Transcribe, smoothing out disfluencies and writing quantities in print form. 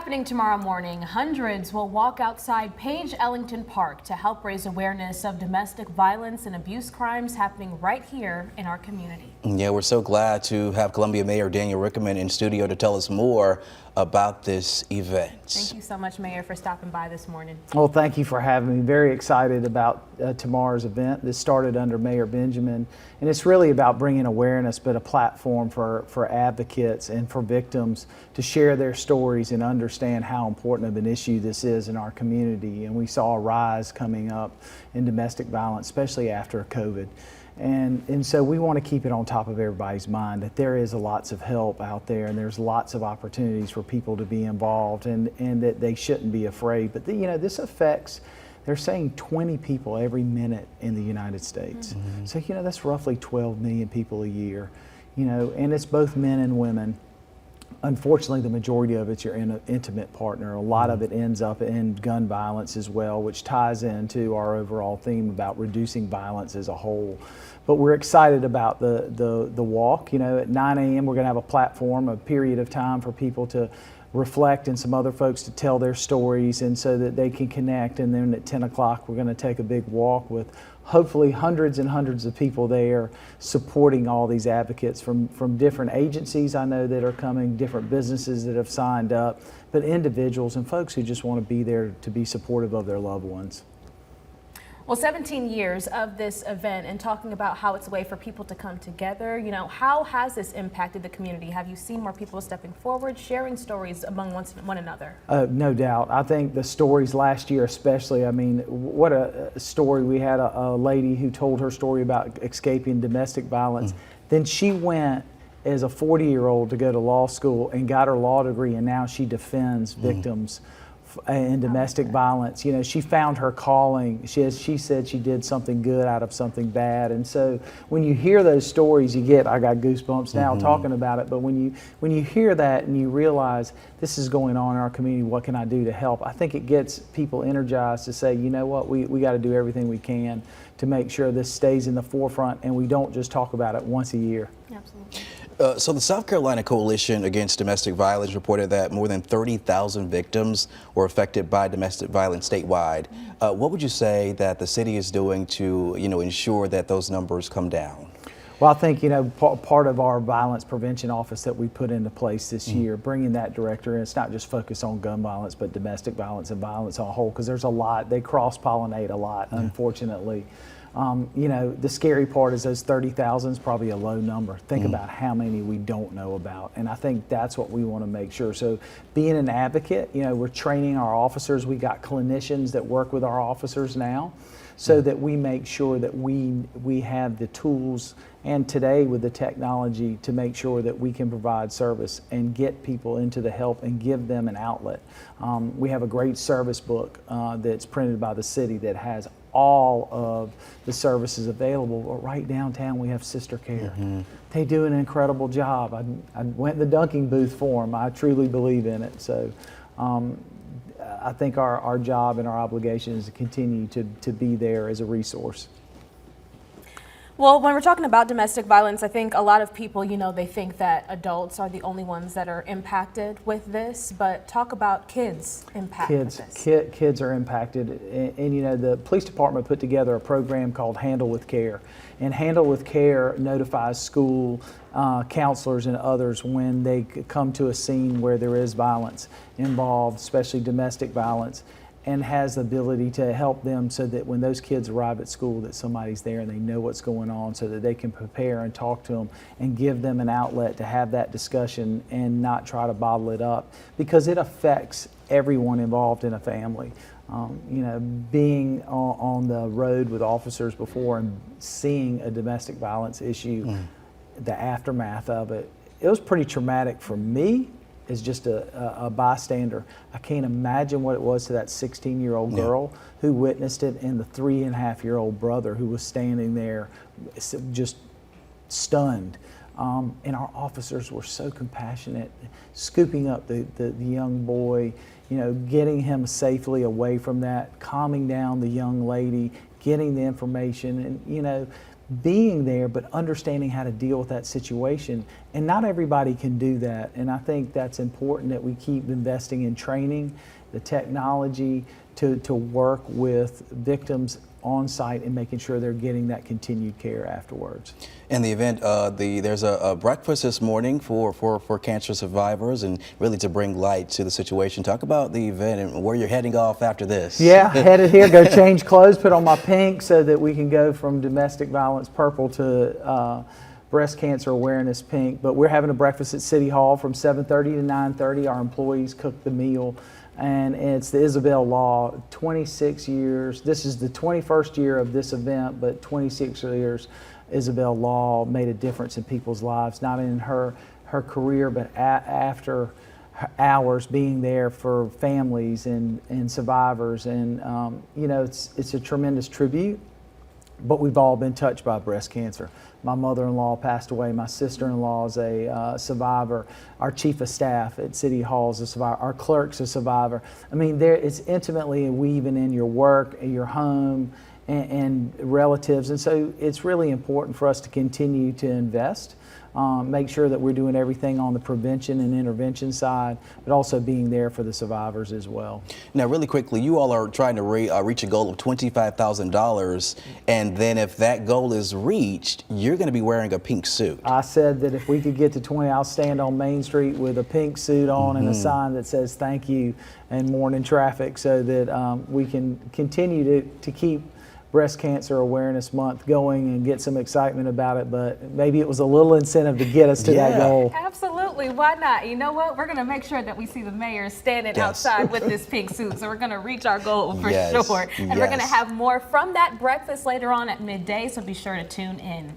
happening tomorrow morning, hundreds will walk outside Page Ellington Park to help raise awareness of domestic violence and abuse crimes happening right here in our community. Yeah, we're so glad to have Columbia Mayor Daniel Rickerman in studio to tell us more about this event. Thank you so much, Mayor, for stopping by this morning. Well, thank you for having me. Very excited about tomorrow's event. This started under Mayor Benjamin, and it's really about bringing awareness, but a platform for advocates and for victims to share their stories and understand how important of an issue this is in our community. And we saw a rise coming up in domestic violence, especially after COVID. And so we want to keep it on top of everybody's mind that there is lots of help out there, and there's lots of opportunities for people to be involved, and that they shouldn't be afraid. But this affects, they're saying 20 people every minute in the United States. Mm-hmm. So that's roughly 12 million people a year, and it's both men and women. Unfortunately, the majority of it's your intimate partner. A lot of it ends up in gun violence as well, which ties into our overall theme about reducing violence as a whole. But we're excited about the walk. At 9 a.m. we're going to have a platform, a period of time for people to reflect and some other folks to tell their stories, and so that they can connect. And then at 10 o'clock we're going to take a big walk with hopefully hundreds and hundreds of people there supporting all these advocates from different agencies I know that are coming, different businesses that have signed up, but individuals and folks who just want to be there to be supportive of their loved ones. Well, 17 years of this event, and talking about how it's a way for people to come together, how has this impacted the community? Have you seen more people stepping forward, sharing stories among one another? No doubt. I think the stories last year especially, what a story. We had a lady who told her story about escaping domestic violence. Then she went as a 40-year-old to go to law school and got her law degree, and now she defends victims in domestic violence. She found her calling. She said she did something good out of something bad. And so when you hear those stories, I got goosebumps now talking about it. But when you hear that and you realize this is going on in our community, what can I do to help? I think it gets people energized to say, you know what, we got to do everything we can to make sure this stays in the forefront and we don't just talk about it once a year. Absolutely. So the South Carolina Coalition Against Domestic Violence reported that more than 30,000 victims were affected by domestic violence statewide. What would you say that the city is doing to, ensure that those numbers come down? Well, I think, part of our violence prevention office that we put into place this year, bringing that director in, it's not just focused on gun violence, but domestic violence and violence on a whole, because there's a lot, they cross-pollinate a lot, unfortunately. The scary part is those 30,000 is probably a low number. Think about how many we don't know about. And I think that's what we want to make sure. So being an advocate, we're training our officers. We got clinicians that work with our officers now, so that we make sure that we have the tools, and today with the technology, to make sure that we can provide service and get people into the help and give them an outlet. We have a great service book that's printed by the city that has all of the services available. But right downtown we have Sister Care. They do an incredible job. I went in the dunking booth for them. I truly believe in it. So I think our job and our obligation is to continue to be there as a resource. Well, when we're talking about domestic violence, I think a lot of people, they think that adults are the only ones that are impacted with this, but talk about kids impacted with this. Kids are impacted, and the police department put together a program called Handle with Care, and Handle with Care notifies school counselors and others when they come to a scene where there is violence involved, especially domestic violence, and has the ability to help them so that when those kids arrive at school that somebody's there and they know what's going on, so that they can prepare and talk to them and give them an outlet to have that discussion and not try to bottle it up, because it affects everyone involved in a family. Being on the road with officers before and seeing a domestic violence issue, the aftermath of it, it was pretty traumatic for me as just a bystander. I can't imagine what it was to that 16-year-old girl who witnessed it, and the 3.5-year-old brother who was standing there just stunned. And our officers were so compassionate, scooping up the young boy, getting him safely away from that, calming down the young lady, getting the information, and being there, but understanding how to deal with that situation. And not everybody can do that. And I think that's important that we keep investing in training, the technology to work with victims on site and making sure they're getting that continued care afterwards. And the event, there's a breakfast this morning for cancer survivors and really to bring light to the situation. Talk about the event and where you're heading off after this. Yeah, headed here, go change clothes, put on my pink so that we can go from domestic violence purple to breast cancer awareness pink. But we're having a breakfast at City Hall from 7:30 to 9:30. Our employees cook the meal. And it's the Isabel Law, 26 years. This is the 21st year of this event, but 26 years Isabel Law made a difference in people's lives, not in her career, but after hours being there for families and survivors. And, you know, it's a tremendous tribute, but we've all been touched by breast cancer. My mother-in-law passed away. My sister-in-law is a survivor. Our chief of staff at City Hall is a survivor. Our clerk's a survivor. I mean, it's intimately woven in your work, your home, and relatives. And so it's really important for us to continue to invest, make sure that we're doing everything on the prevention and intervention side, but also being there for the survivors as well. Now, really quickly, you all are trying to reach a goal of $25,000, and then if that goal is reached, you're going to be wearing a pink suit. I said that if we could get to 20, I'll stand on Main Street with a pink suit on and a sign that says thank you and morning traffic, so that we can continue to keep Breast Cancer Awareness Month going and get some excitement about it, but maybe it was a little incentive to get us to that goal. Absolutely, why not? You know what? We're going to make sure that we see the mayor standing outside with this pink suit, so we're going to reach our goal for sure. And we're going to have more from that breakfast later on at midday, so be sure to tune in.